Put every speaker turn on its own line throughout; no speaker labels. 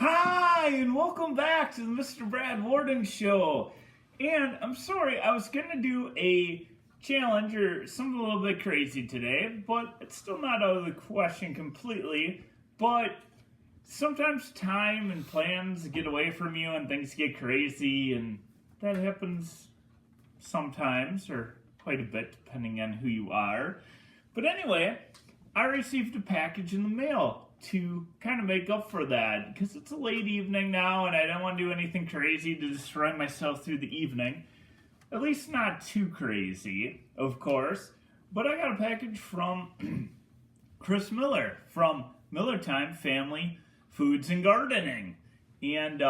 Hi, and welcome back to the Mr. Brad Worden Show. And I'm sorry, I was going to do a challenge or something a little bit crazy today, but it's still not out of the question completely. But sometimes time and plans get away from you and things get crazy, and that happens sometimes, or quite a bit, depending on who you are. But anyway, I received a package in the mail to kind of make up for that, because it's a late evening now and I don't want to do anything crazy to destroy myself through the evening. At least not too crazy, of course. But I got a package from Chris Miller from Miller Time Family Foods and Gardening. And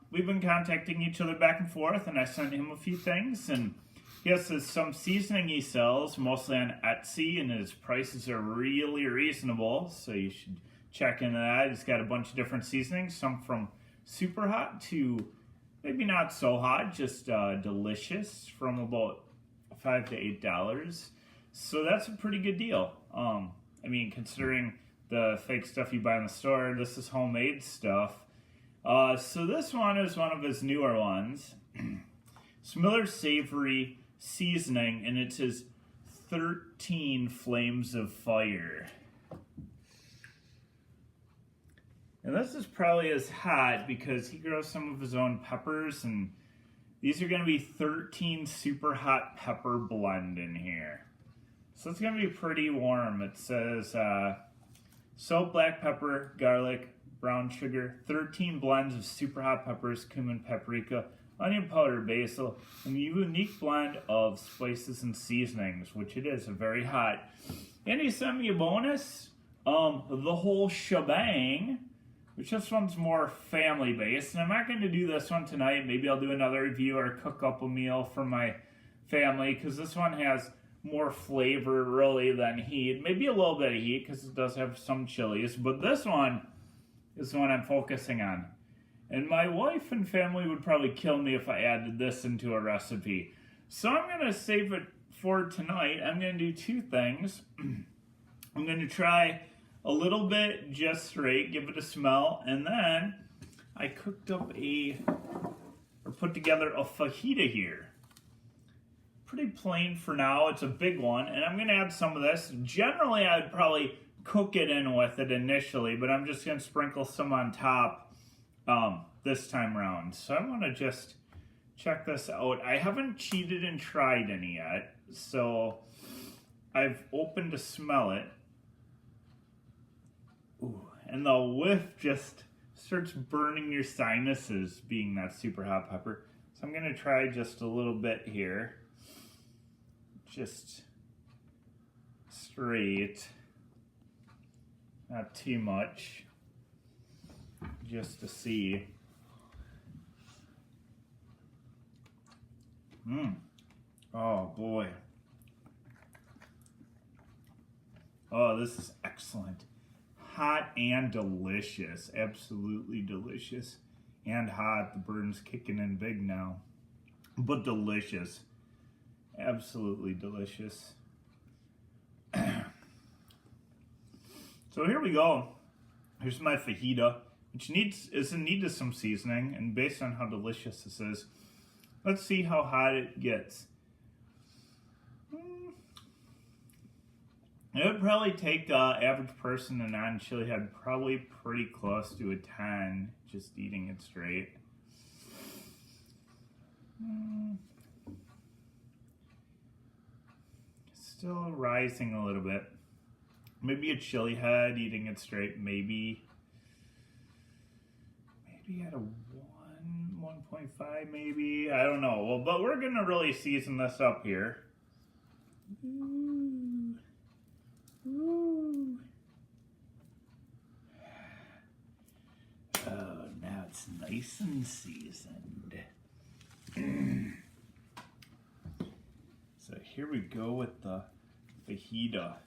we've been contacting each other back and forth, and I sent him a few things, and he has some seasoning he sells, mostly on Etsy, and his prices are really reasonable, so you should check into that. He's got a bunch of different seasonings, some from super hot to maybe not so hot, just delicious, from about $5 to $8. So that's a pretty good deal. I mean, considering the fake stuff you buy in the store, this is homemade stuff. So this one is one of his newer ones. It's Miller Savory seasoning, and it says 13 flames of fire. And this is probably as hot because he grows some of his own peppers, and these are going to be 13 super hot pepper blend in here. So it's going to be pretty warm. It says salt, black pepper, garlic, brown sugar, 13 blends of super hot peppers, cumin, paprika, onion powder, basil, and a unique blend of spices and seasonings, which it is, a very hot. And he sent me a bonus, the whole shebang, which this one's more family-based, and I'm not going to do this one tonight. Maybe I'll do another review or cook up a meal for my family, because this one has more flavor, really, than heat. Maybe a little bit of heat, because it does have some chilies, but this one is the one I'm focusing on. And my wife and family would probably kill me if I added this into a recipe. So I'm going to save it for tonight. I'm going to do two things. I'm going to try a little bit just straight, give it a smell, and then I cooked up put together a fajita here. Pretty plain for now. It's a big one, and I'm going to add some of this. Generally, I would probably cook it in with it initially, but I'm just going to sprinkle some on top this time around. So I want to just check this out. I haven't cheated and tried any yet, so I've opened to smell it. Ooh, and the whiff just starts burning your sinuses, being that super hot pepper. So I'm going to try just a little bit here. Just straight. Not too much. Just to see. Oh boy. Oh, this is excellent. Hot and delicious. Absolutely delicious. And hot. The burn's kicking in big now. But delicious. Absolutely delicious. So here we go. Here's my fajita, which is in need of some seasoning, and based on how delicious this is, let's see how hot it gets. It would probably take average person, a non-chili head, probably pretty close to a 10, just eating it straight. Still rising a little bit. Maybe a chili head, eating it straight, maybe at a 1.5 maybe, I don't know. Well, but we're gonna really season this up here. Ooh. Ooh. Oh, now it's nice and seasoned. So here we go with the fajita.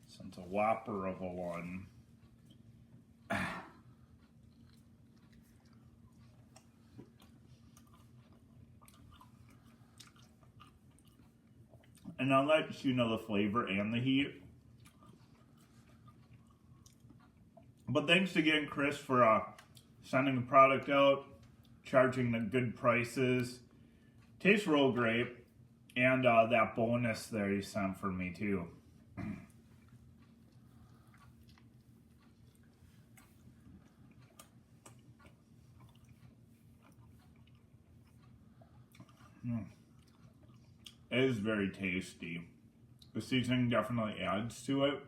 So it's a whopper of a one. And I'll let you know the flavor and the heat. But thanks again, Chris, for sending the product out, charging the good prices. Tastes real great. And that bonus there he sent for me too. It is very tasty. The seasoning definitely adds to it,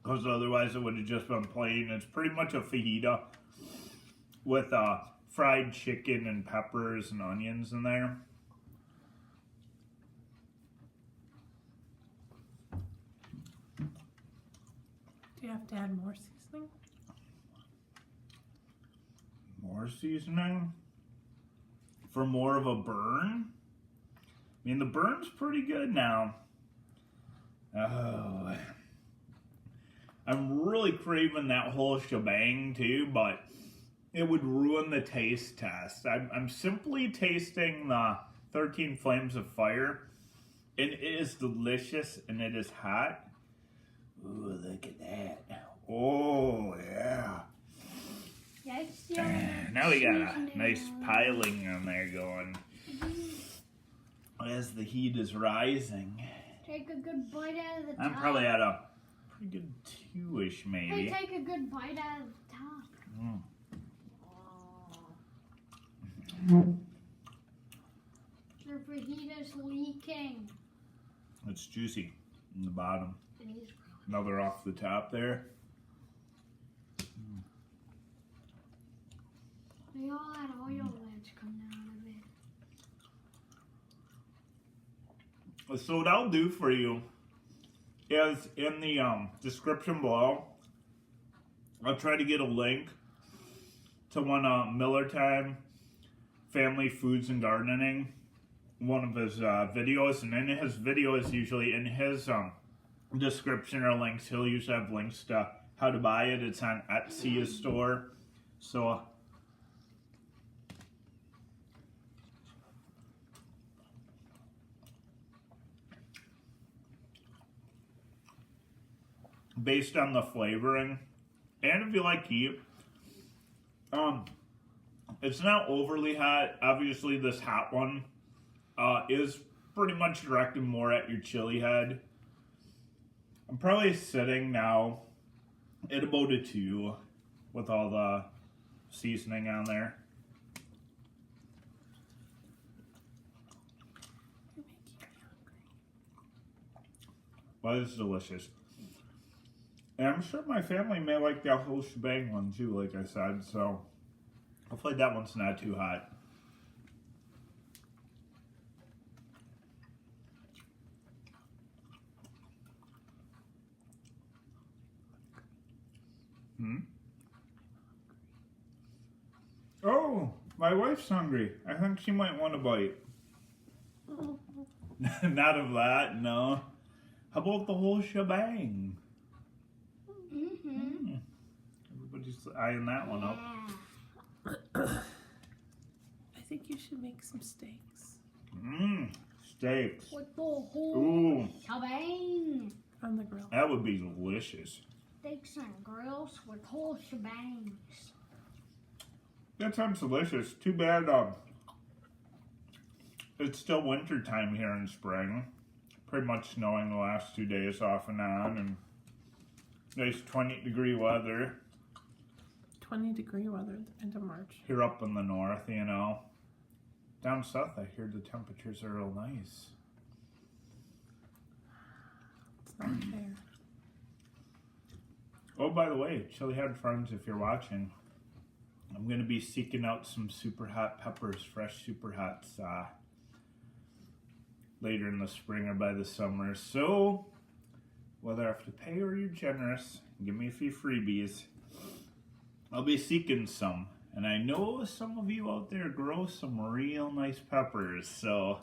because otherwise it would have just been plain. It's pretty much a fajita with fried chicken and peppers and onions in there.
Do you have to add more seasoning?
More seasoning? For more of a burn? I mean, the burn's pretty good now. Oh. I'm really craving that whole shebang too, but it would ruin the taste test. I'm simply tasting the 13 Flames of Fire, and it is delicious and it is hot. Ooh, look at that. Oh, yeah. Now we got a nice piling on there going as the heat is rising.
Take a good bite out of the top.
I'm probably at a pretty good 2-ish maybe.
Hey, take a good bite out of the top. Your fajita's leaking.
It's juicy in the bottom.
It is.
Another off the top there.
They all had oil that's coming out of it.
So what I'll do for you is in the description below, I'll try to get a link to one Miller Time Family Foods and Gardening, one of his videos, and in his videos, usually in his description or links, he'll usually have links to how to buy it. It's on Etsy, his store. So based on the flavoring, and if you like heat, it's not overly hot. Obviously, this hot one is pretty much directed more at your chili head. I'm probably sitting now at about a 2 with all the seasoning on there. Well, it's delicious. And I'm sure my family may like that whole shebang one too, like I said, so hopefully that one's not too hot. Oh, my wife's hungry. I think she might want a bite. Not of that, no. How about the whole shebang? Everybody's eyeing that one up.
I think you should make some steaks.
Steaks.
With the whole
Ooh,
shebang.
On the grill.
that would be delicious.
Steaks and grills with whole shebangs.
That sounds delicious. Too bad it's still winter time here in spring. Pretty much snowing the last 2 days off and on, and nice 20-degree weather.
20-degree weather at the end of March.
Here up in the north, you know. Down south, I hear the temperatures are real nice.
It's not fair.
Oh, by the way, Chili Head friends, if you're watching, I'm going to be seeking out some super hot peppers, fresh super hots, later in the spring or by the summer. So, whether I have to pay or you're generous, give me a few freebies. I'll be seeking some. And I know some of you out there grow some real nice peppers, so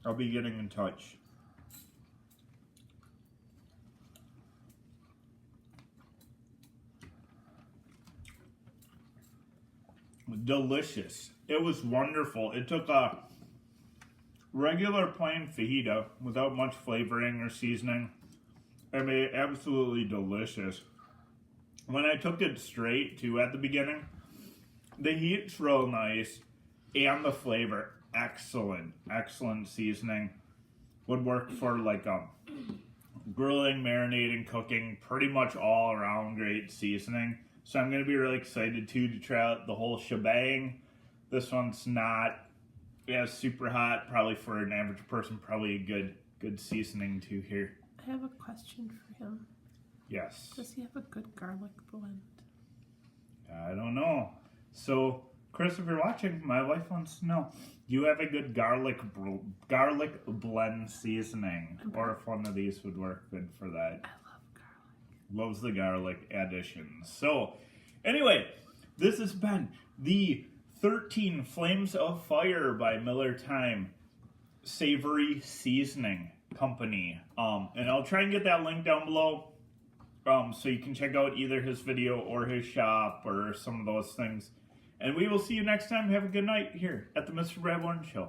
I'll be getting in touch. Delicious. It was wonderful. It took a regular plain fajita without much flavoring or seasoning and made it absolutely delicious. When I took it straight too at the beginning, the heat's real nice and the flavor excellent. Excellent seasoning. Would work for like grilling, marinating, cooking, pretty much all around great seasoning. So I'm going to be really excited too to try out the whole shebang. This one's not super hot, probably for an average person, probably a good seasoning too here.
I have a question for him.
Yes.
Does he have a good garlic blend?
I don't know. So, Chris, if you're watching, my wife wants to know, do you have a good garlic blend seasoning? Or if one of these would work good for that.
I love garlic.
Loves the garlic additions. So, anyway, this has been the 13 Flames of Fire by Miller Time Savory Seasoning Company. And I'll try and get that link down below so you can check out either his video or his shop or some of those things. And we will see you next time. Have a good night here at the Mr. Brad Worden Show.